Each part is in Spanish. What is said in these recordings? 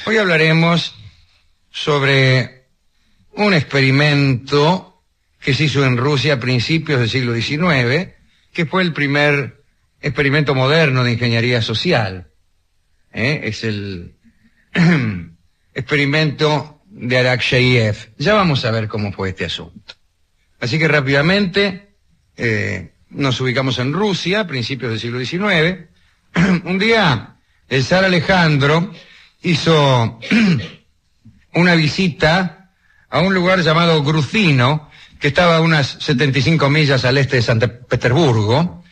Hoy hablaremos sobre un experimento que se hizo en Rusia a principios del siglo XIX, que fue el primer experimento moderno de ingeniería social. Es el experimento de Arakcheyev. Ya vamos a ver cómo fue este asunto. Así que rápidamente nos ubicamos en Rusia a principios del siglo XIX. Un día el zar Alejandro hizo una visita a un lugar llamado Gruzino, que estaba a unas 75 millas al este de San Petersburgo.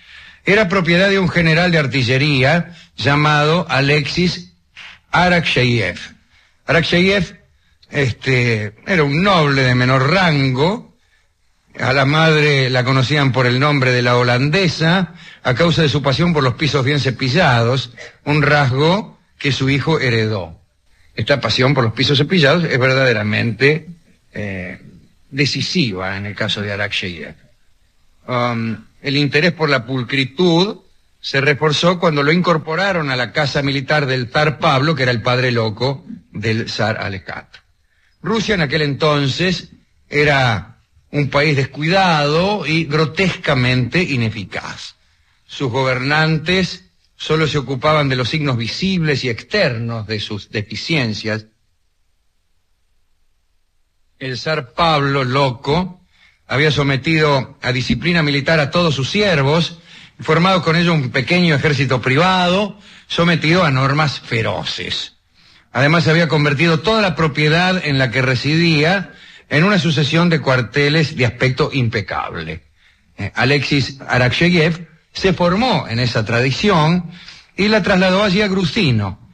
Era propiedad de un general de artillería llamado Alexis Arakcheyev. Arakcheyev era un noble de menor rango. A la madre la conocían por el nombre de la holandesa, a causa de su pasión por los pisos bien cepillados, un rasgo que su hijo heredó. Esta pasión por los pisos cepillados es verdaderamente decisiva en el caso de Arakcheyev. El interés por la pulcritud se reforzó cuando lo incorporaron a la casa militar del zar Pablo, que era el padre loco del zar Alejandro. Rusia en aquel entonces era un país descuidado y grotescamente ineficaz. Sus gobernantes solo se ocupaban de los signos visibles y externos de sus deficiencias. El zar Pablo, loco, había sometido a disciplina militar a todos sus siervos, formado con ello un pequeño ejército privado, sometido a normas feroces. Además, había convertido toda la propiedad en la que residía en una sucesión de cuarteles de aspecto impecable. Alexis Arakcheyev se formó en esa tradición y la trasladó allí a Gruzino,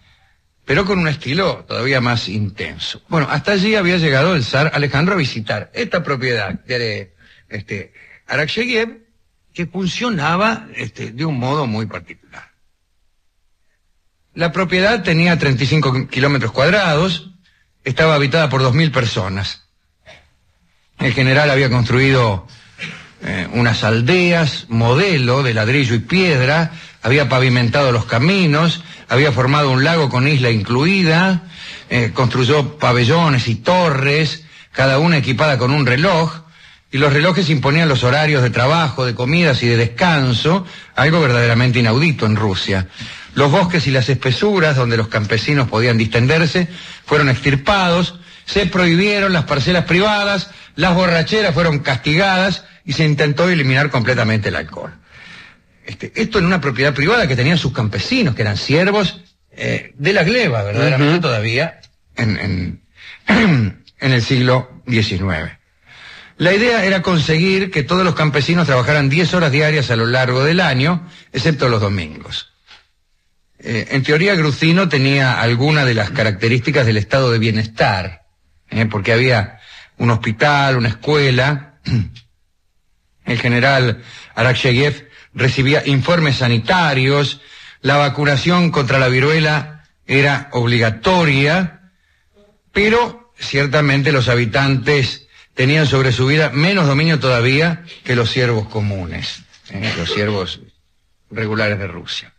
pero con un estilo todavía más intenso. Bueno, hasta allí había llegado el zar Alejandro a visitar esta propiedad de Arakcheyev, que funcionaba de un modo muy particular. La propiedad tenía 35 kilómetros cuadrados, estaba habitada por 2.000 personas. El general había construido unas aldeas, modelo de ladrillo y piedra, había pavimentado los caminos, había formado un lago con isla incluida, construyó pabellones y torres, cada una equipada con un reloj, y los relojes imponían los horarios de trabajo, de comidas y de descanso, algo verdaderamente inaudito en Rusia. Los bosques y las espesuras donde los campesinos podían distenderse fueron extirpados, se prohibieron las parcelas privadas, las borracheras fueron castigadas y se intentó eliminar completamente el alcohol. Esto en una propiedad privada que tenían sus campesinos, que eran siervos de la gleba, verdaderamente todavía en el siglo XIX. La idea era conseguir que todos los campesinos trabajaran 10 horas diarias a lo largo del año, excepto los domingos. En teoría, Gruzino tenía algunas de las características del estado de bienestar, porque había un hospital, una escuela. El general Arakcheyev recibía informes sanitarios, la vacunación contra la viruela era obligatoria, pero ciertamente los habitantes tenían sobre su vida menos dominio todavía que los siervos comunes, los siervos regulares de Rusia.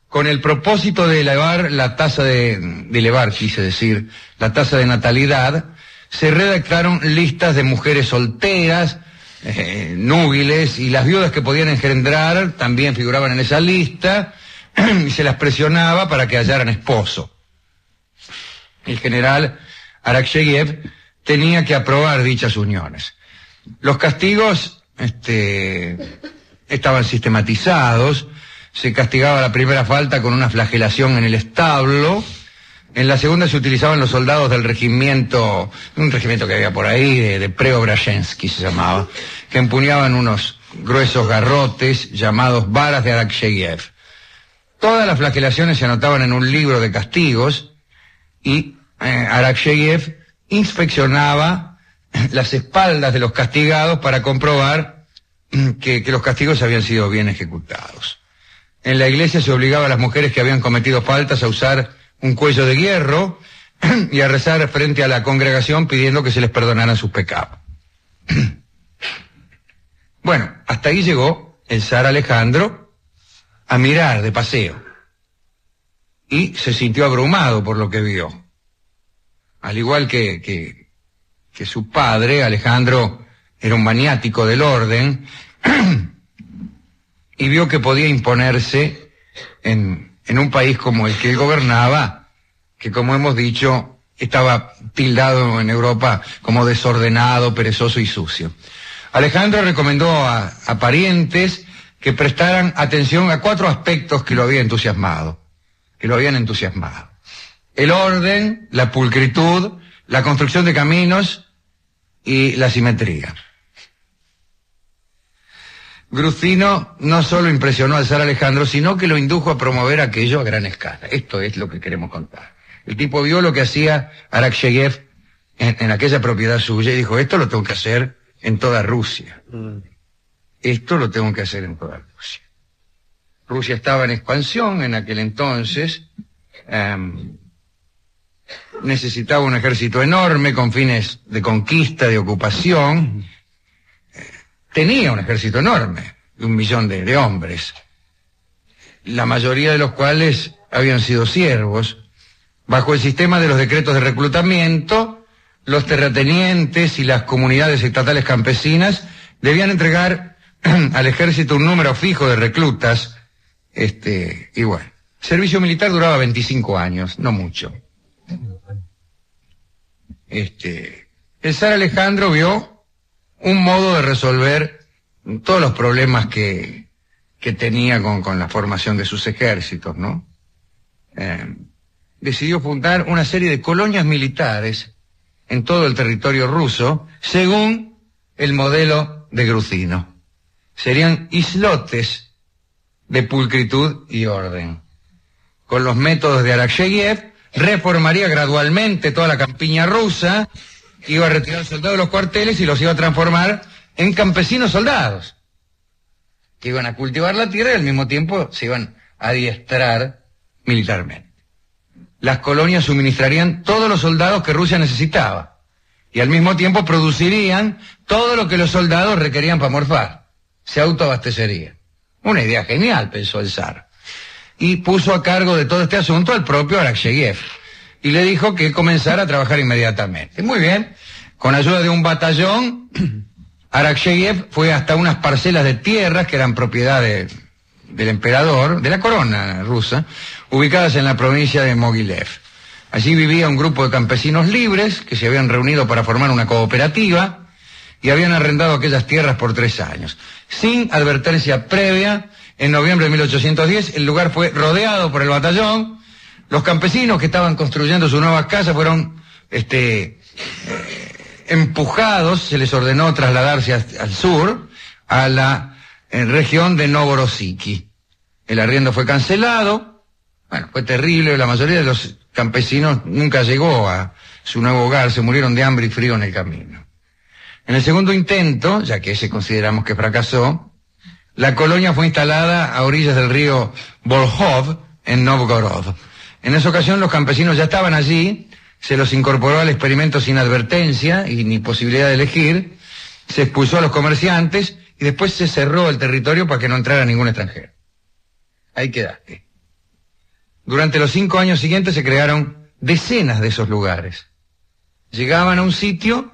Con el propósito de elevar la tasa la tasa de natalidad, se redactaron listas de mujeres solteras, núbiles, y las viudas que podían engendrar también figuraban en esa lista, y se las presionaba para que hallaran esposo. El general Arakcheyev tenía que aprobar dichas uniones. Los castigos estaban sistematizados. Se castigaba la primera falta con una flagelación en el establo. En la segunda se utilizaban los soldados del regimiento, un regimiento que había por ahí, de Preobrazhensky se llamaba, que empuñaban unos gruesos garrotes llamados varas de Arakcheyev. Todas las flagelaciones se anotaban en un libro de castigos y Arakcheyev inspeccionaba las espaldas de los castigados para comprobar que los castigos habían sido bien ejecutados. En la iglesia se obligaba a las mujeres que habían cometido faltas a usar un cuello de hierro y a rezar frente a la congregación pidiendo que se les perdonaran sus pecados. Bueno, hasta ahí llegó el zar Alejandro a mirar de paseo y se sintió abrumado por lo que vio. al igual que su padre, Alejandro era un maniático del orden y vio que podía imponerse en un país como el que él gobernaba, que como hemos dicho, estaba tildado en Europa como desordenado, perezoso y sucio. Alejandro recomendó a parientes que prestaran atención a 4 aspectos que lo habían entusiasmado. El orden, la pulcritud, la construcción de caminos y la simetría. Grucino no solo impresionó al zar Alejandro, sino que lo indujo a promover aquello a gran escala. Esto es lo que queremos contar. El tipo vio lo que hacía Arakcheyev en aquella propiedad suya y dijo, esto lo tengo que hacer en toda Rusia. Esto lo tengo que hacer en toda Rusia. Rusia estaba en expansión en aquel entonces, necesitaba un ejército enorme con fines de conquista, de ocupación. Tenía un ejército enorme, de 1 millón de hombres, la mayoría de los cuales habían sido siervos. Bajo el sistema de los decretos de reclutamiento, los terratenientes y las comunidades estatales campesinas debían entregar al ejército un número fijo de reclutas, y bueno, el servicio militar duraba 25 años, no mucho. El zar Alejandro vio un modo de resolver todos los problemas que tenía con la formación de sus ejércitos, ¿no? Decidió fundar una serie de colonias militares en todo el territorio ruso, según el modelo de Grucino. Serían islotes de pulcritud y orden. Con los métodos de Arakcheyev, reformaría gradualmente toda la campiña rusa, iba a retirar soldados de los cuarteles y los iba a transformar en campesinos soldados, que iban a cultivar la tierra y al mismo tiempo se iban a adiestrar militarmente. Las colonias suministrarían todos los soldados que Rusia necesitaba y al mismo tiempo producirían todo lo que los soldados requerían para morfar. Se autoabastecerían. Una idea genial, pensó el zar. Y puso a cargo de todo este asunto al propio Arakcheyev y le dijo que comenzara a trabajar inmediatamente. Muy bien, con ayuda de un batallón, Arakcheyev fue hasta unas parcelas de tierras que eran propiedad del emperador, de la corona rusa, ubicadas en la provincia de Mogilev. Allí vivía un grupo de campesinos libres que se habían reunido para formar una cooperativa y habían arrendado aquellas tierras por 3 años. Sin advertencia previa, en noviembre de 1810, el lugar fue rodeado por el batallón. Los campesinos que estaban construyendo sus nuevas casas fueron empujados, se les ordenó trasladarse al sur, a la región de Novorossiysk. El arriendo fue cancelado, bueno, fue terrible, la mayoría de los campesinos nunca llegó a su nuevo hogar, se murieron de hambre y frío en el camino. En el segundo intento, ya que ese consideramos que fracasó, la colonia fue instalada a orillas del río Volkhov, en Novgorod. En esa ocasión los campesinos ya estaban allí, se los incorporó al experimento sin advertencia y ni posibilidad de elegir, se expulsó a los comerciantes y después se cerró el territorio para que no entrara ningún extranjero. Ahí quedaste. Durante los 5 años siguientes se crearon decenas de esos lugares. Llegaban a un sitio,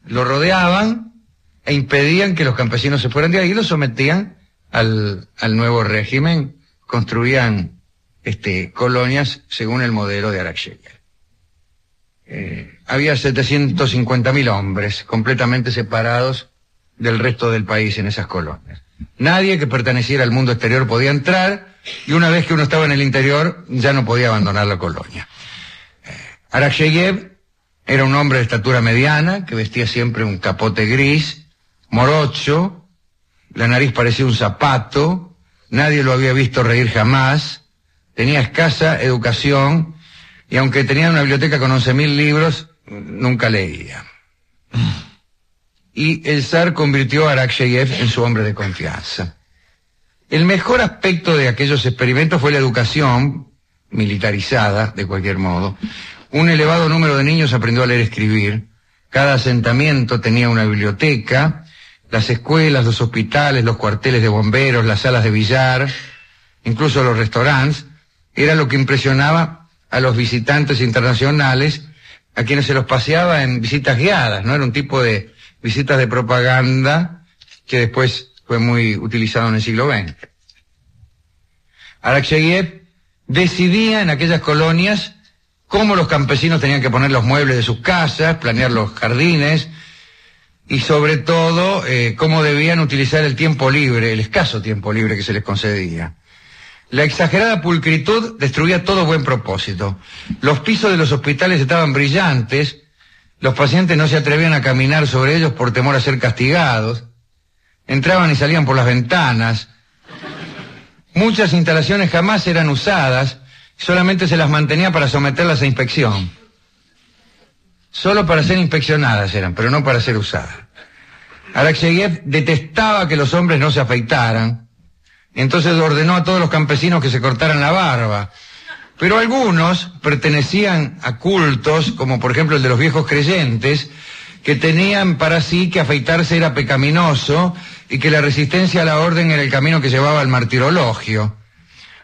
lo rodeaban e impedían que los campesinos se fueran de ahí y los sometían al nuevo régimen, construían colonias según el modelo de Arakcheyev. Había 750.000 hombres completamente separados del resto del país en esas colonias. Nadie que perteneciera al mundo exterior podía entrar y una vez que uno estaba en el interior ya no podía abandonar la colonia. Arakcheyev era un hombre de estatura mediana que vestía siempre un capote gris, morocho, la nariz parecía un zapato, nadie lo había visto reír jamás, tenía escasa educación y aunque tenía una biblioteca con 11.000 libros, nunca leía. Y el zar convirtió a Arakcheyev en su hombre de confianza. El mejor aspecto de aquellos experimentos fue la educación, militarizada de cualquier modo. Un elevado número de niños aprendió a leer y escribir. Cada asentamiento tenía una biblioteca, las escuelas, los hospitales, los cuarteles de bomberos, las salas de billar, incluso los restaurantes, era lo que impresionaba a los visitantes internacionales a quienes se los paseaba en visitas guiadas, ¿no? Era un tipo de visitas de propaganda que después fue muy utilizado en el siglo XX. Arakcheyev decidía en aquellas colonias cómo los campesinos tenían que poner los muebles de sus casas, planear los jardines y sobre todo cómo debían utilizar el tiempo libre, el escaso tiempo libre que se les concedía. La exagerada pulcritud destruía todo buen propósito. Los pisos de los hospitales estaban brillantes, los pacientes no se atrevían a caminar sobre ellos por temor a ser castigados, entraban y salían por las ventanas. Muchas instalaciones jamás eran usadas, solamente se las mantenía para someterlas a inspección. Solo para ser inspeccionadas eran, pero no para ser usadas. Arakcheyev detestaba que los hombres no se afeitaran, entonces ordenó a todos los campesinos que se cortaran la barba. Pero algunos pertenecían a cultos, como por ejemplo el de los viejos creyentes, que tenían para sí que afeitarse era pecaminoso y que la resistencia a la orden era el camino que llevaba al martirologio.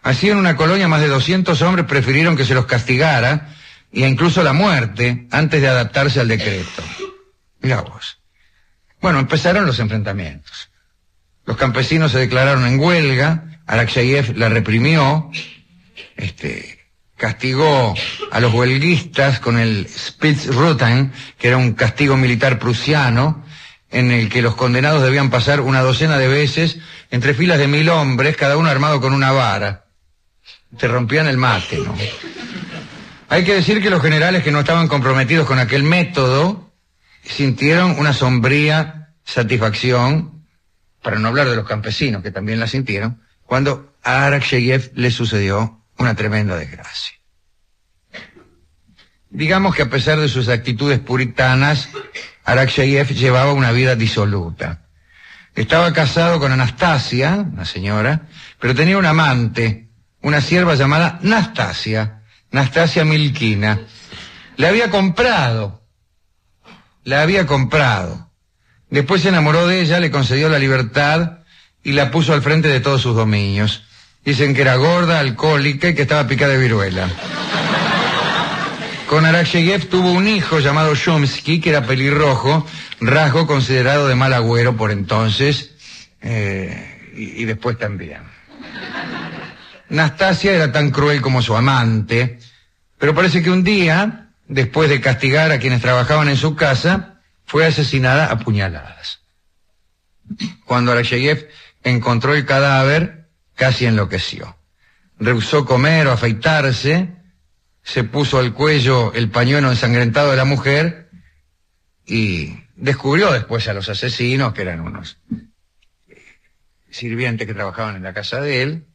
Así en una colonia más de 200 hombres prefirieron que se los castigara, e incluso la muerte, antes de adaptarse al decreto. Mirá vos. Bueno, empezaron los enfrentamientos. Los campesinos se declararon en huelga, Arakcheyev la reprimió, castigó a los huelguistas con el Spitzruten, que era un castigo militar prusiano, en el que los condenados debían pasar una docena de veces entre filas de 1000 hombres, cada uno armado con una vara. Te rompían el mate, ¿no? Hay que decir que los generales que no estaban comprometidos con aquel método sintieron una sombría satisfacción, para no hablar de los campesinos que también la sintieron, cuando a Arakcheyev le sucedió una tremenda desgracia. Digamos que a pesar de sus actitudes puritanas, Arakcheyev llevaba una vida disoluta. Estaba casado con Anastasia, una señora, pero tenía un amante, una sierva llamada Nastasia Milkina. La había comprado. Después se enamoró de ella, le concedió la libertad y la puso al frente de todos sus dominios. Dicen que era gorda, alcohólica y que estaba picada de viruela. Con Arakcheyev tuvo un hijo llamado Shumsky, que era pelirrojo, rasgo considerado de mal agüero por entonces, y después también. Nastasia era tan cruel como su amante, pero parece que un día, después de castigar a quienes trabajaban en su casa, fue asesinada a puñaladas. Cuando Arakcheyev encontró el cadáver, casi enloqueció. Rehusó comer o afeitarse, se puso al cuello el pañuelo ensangrentado de la mujer y descubrió después a los asesinos, que eran unos sirvientes que trabajaban en la casa de él,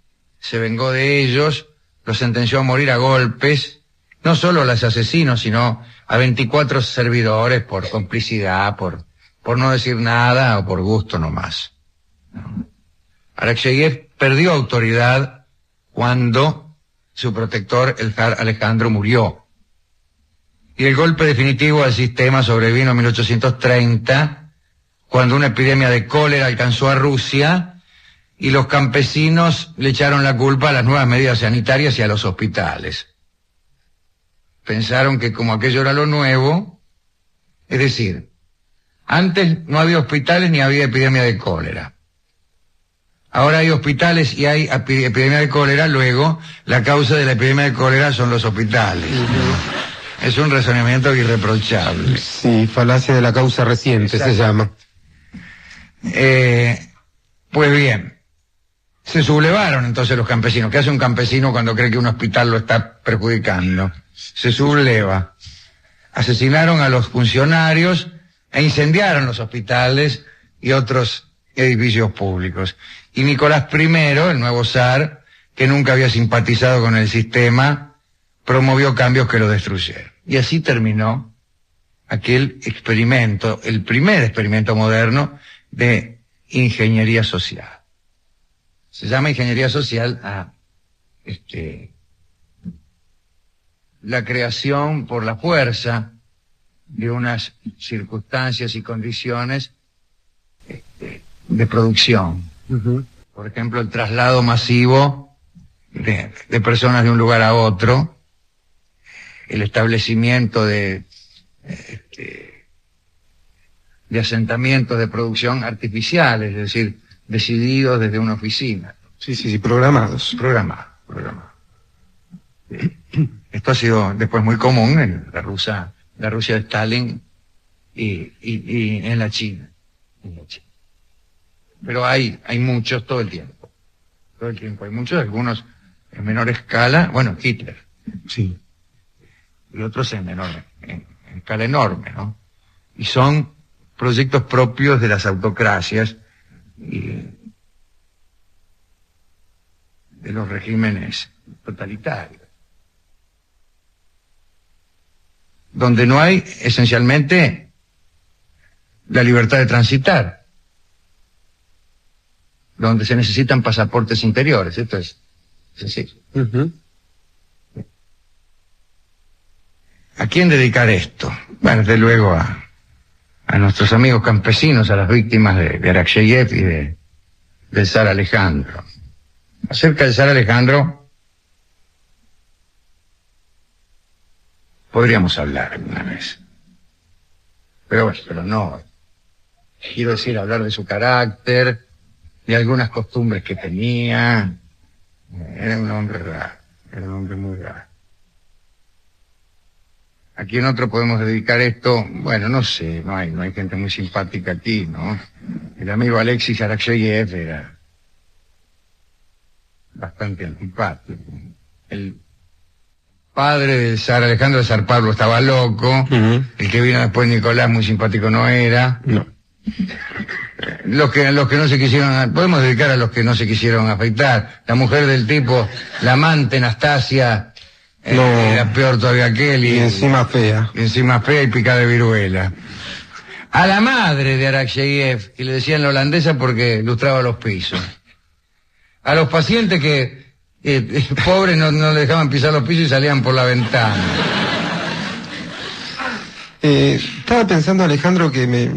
se vengó de ellos, los sentenció a morir a golpes, no solo a los asesinos, sino a 24 servidores por complicidad, por no decir nada o por gusto nomás. Arakcheyev perdió autoridad cuando su protector, el zar Alejandro, murió. Y el golpe definitivo al sistema sobrevino en 1830, cuando una epidemia de cólera alcanzó a Rusia y los campesinos le echaron la culpa a las nuevas medidas sanitarias y a los hospitales. Pensaron que como aquello era lo nuevo, es decir, antes no había hospitales ni había epidemia de cólera. Ahora hay hospitales y hay epidemia de cólera, luego la causa de la epidemia de cólera son los hospitales. Es un razonamiento irreprochable. Sí, falacia de la causa reciente. Exacto. Se llama. Pues bien, se sublevaron entonces los campesinos. ¿Qué hace un campesino cuando cree que un hospital lo está perjudicando? Se subleva. Asesinaron a los funcionarios e incendiaron los hospitales y otros edificios públicos. Y Nicolás I, el nuevo zar, que nunca había simpatizado con el sistema, promovió cambios que lo destruyeron. Y así terminó aquel experimento, el primer experimento moderno de ingeniería social. Se llama ingeniería social a la creación por la fuerza de unas circunstancias y condiciones de producción. Por ejemplo, el traslado masivo de personas de un lugar a otro, el establecimiento de de asentamientos de producción artificiales, es decir, decididos desde una oficina. Sí, programados. Programado. Esto ha sido después muy común en la Rusia de Stalin y en la China. Pero hay muchos todo el tiempo. Hay muchos, algunos en menor escala, bueno, Hitler. Sí. Y otros en escala enorme, ¿no? Y son proyectos propios de las autocracias y de los regímenes totalitarios, donde no hay esencialmente la libertad de transitar, donde se necesitan pasaportes interiores. Esto es sencillo. ¿A quién dedicar esto? Bueno, desde luego a nuestros amigos campesinos, a las víctimas de Arakcheyev y del zar Alejandro. Acerca del zar Alejandro podríamos hablar alguna vez. Pero no. Quiero decir, hablar de su carácter, de algunas costumbres que tenía. Era un hombre raro, era un hombre muy raro. ¿A quién otro podemos dedicar esto? Bueno, no sé, no hay gente muy simpática aquí, ¿no? El amigo Alexis Arakcheyev era bastante antipático. El padre del zar Alejandro, el zar Pablo, estaba loco. El que vino después, Nicolás, muy simpático no era. No. Los que no se quisieron, podemos dedicar a los que no se quisieron afeitar. La mujer del tipo, la amante Nastasia, era peor todavía que él. Y encima fea. Y picada de viruela. A la madre de Arakcheyev, que le decían la holandesa porque lustraba los pisos. A los pacientes que, pobres, no le dejaban pisar los pisos y salían por la ventana. Estaba pensando, Alejandro, que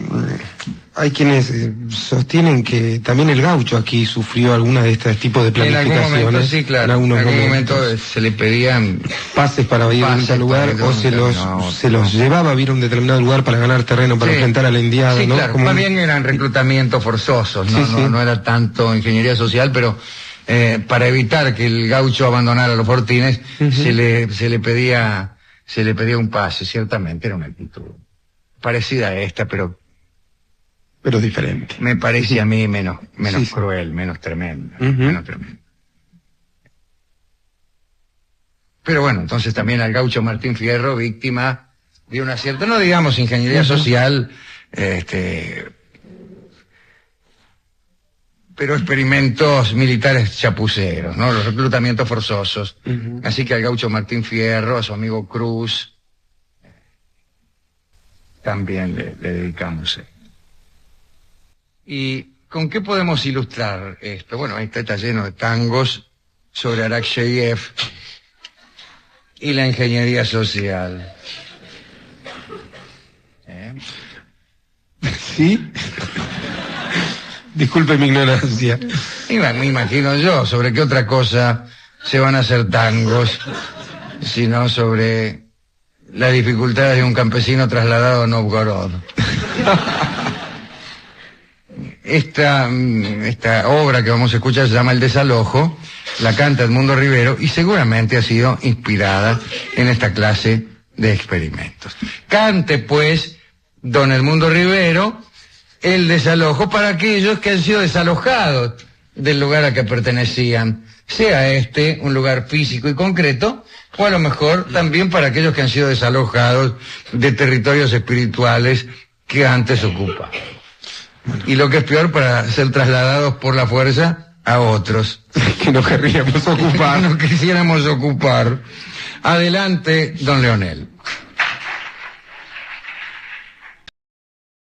hay quienes sostienen que también el gaucho aquí sufrió alguna de estos tipos de planificaciones. En algún momento, sí, claro. En algún momento se le pedían pases para ir a un tal lugar, o se los llevaba a ir a un determinado lugar para ganar terreno, para enfrentar a la indiada, sí, ¿no? Claro. Más bien eran reclutamientos forzosos, no era tanto ingeniería social, pero para evitar que el gaucho abandonara los fortines, se le pedía un pase. Ciertamente era una actitud parecida a esta, pero diferente. Me parece a mí menos cruel, menos tremenda, menos tremenda. Pero bueno, entonces también al gaucho Martín Fierro, víctima de una cierta, no digamos ingeniería social, pero experimentos militares chapuceros, ¿no? Los reclutamientos forzosos. Así que al gaucho Martín Fierro, a su amigo Cruz, también le dedicamos. ¿Y con qué podemos ilustrar esto? Bueno, está lleno de tangos sobre Arakcheyev y la ingeniería social. ¿Sí? Disculpe mi ignorancia. Me imagino yo, ¿sobre qué otra cosa se van a hacer tangos? Sino sobre las dificultades de un campesino trasladado a Novgorod. Esta obra que vamos a escuchar se llama El Desalojo, la canta Edmundo Rivero y seguramente ha sido inspirada en esta clase de experimentos. Cante pues don Edmundo Rivero El Desalojo para aquellos que han sido desalojados del lugar a que pertenecían, sea este un lugar físico y concreto, o a lo mejor también para aquellos que han sido desalojados de territorios espirituales que antes ocupaban. Y lo que es peor, para ser trasladados por la fuerza a otros. Que no querríamos ocupar. Que no quisiéramos ocupar. Adelante, don Leonel.